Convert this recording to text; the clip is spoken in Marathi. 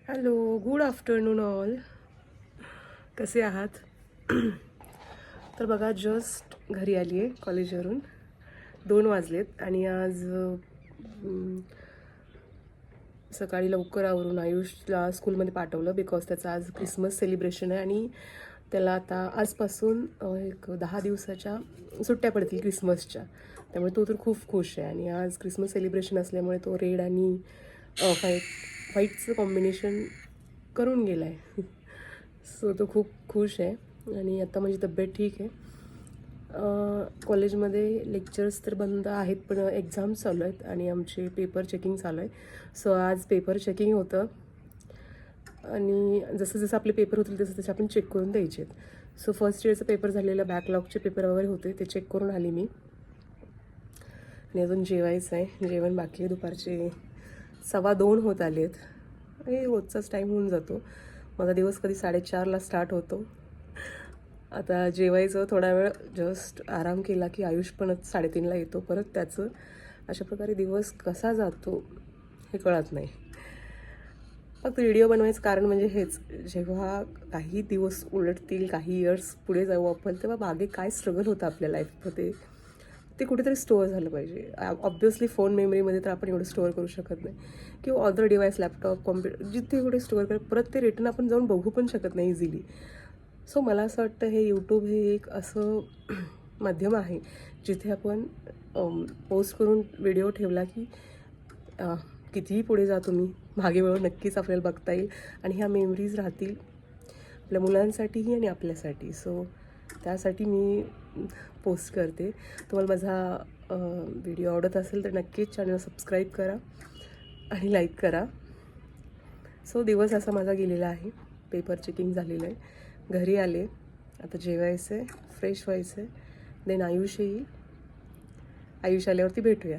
Hello, good afternoon all. कसे आहात? तर बघा, जस्ट घरी आली आहे कॉलेजवरून. 2 वाजलेत आणि आज सकाळी लवकर आवरून आयुषला स्कूलमध्ये पाठवलं बिकॉज त्याचं आज क्रिसमस सेलिब्रेशन आहे आणि त्याला आता आजपासून एक 10 दिवसाच्या सुट्ट्या पडतील क्रिसमसच्या. त्यामुळे तो तर खूप खुश आहे आणि आज क्रिसमस सेलिब्रेशन असल्यामुळे तो रेड आणि व्हाईटचं कॉम्बिनेशन करून गेला आहे. सो तो खूप खुश आहे आणि आता माझी तब्येत ठीक आहे. कॉलेजमध्ये लेक्चर्स तर बंद आहेत पण एक्झाम्स चालू आहेत आणि आमचे पेपर चेकिंग चालू आहे. सो आज पेपर चेकिंग होतं आणि जसं जसं आपले पेपर होतील तसं तसे आपण चेक करून द्यायचे आहेत. सो फर्स्ट इयरचा पेपर झालेला, बॅकलॉगचे पेपर वगैरे होते ते चेक करून आली मी. आणि अजून जेवायचं आहे, जेवण बाकी आहे. दुपारचे 1:15 होत आले आहेत. हे रोजचाच टाईम होऊन जातो. माझा दिवस कधी 4:30ला स्टार्ट होतो. आता जेवायचं, थोडा वेळ जस्ट आराम केला की आयुष पण 3:30ला येतो परत. त्याचं अशा प्रकारे दिवस कसा जातो हे कळत नाही. फक्त व्हिडिओ बनवायचं कारण म्हणजे हेच, जेव्हा काही दिवस उलटतील, काही इयर्स पुढे जाऊ आपण, तेव्हा मागे काय स्ट्रगल होतं आपल्या लाईफमध्ये ते कुठेतरी स्टोअर झालं पाहिजे. ऑब्व्हियसली फोन मेमरीमध्ये तर आपण एवढं स्टोअर करू शकत नाही, किंवा अदर डिव्हाइस, लॅपटॉप, कॉम्प्युटर, जिथे कुठे स्टोअर कर, परत ते रिटर्न आपण जाऊन बघू पण शकत नाही इझिली. सो मला असं वाटतं हे यूट्यूब हे एक असं माध्यम आहे जिथे आपण पोस्ट करून व्हिडिओ ठेवला की कितीही पुढे जा तुम्ही, मागे वळून नक्कीच आपल्याला बघता येईल आणि ह्या मेमरीज राहतील आपल्या मुलांसाठीही आणि आपल्यासाठी. सो त्यासाठी मी पोस्ट करते. तुम्हाला माझा व्हिडिओ आवडत असेल तर नक्कीच चॅनल सबस्क्राईब करा आणि लाईक करा. सो दिवस असा माझा गेलेला आहे. पेपर चेकिंग झालेलं आहे, घरी आले, आता जेवायचं आहे, फ्रेश व्हायचं आहे, देन आयुष येईल. आयुष आल्यावरती भेटूया.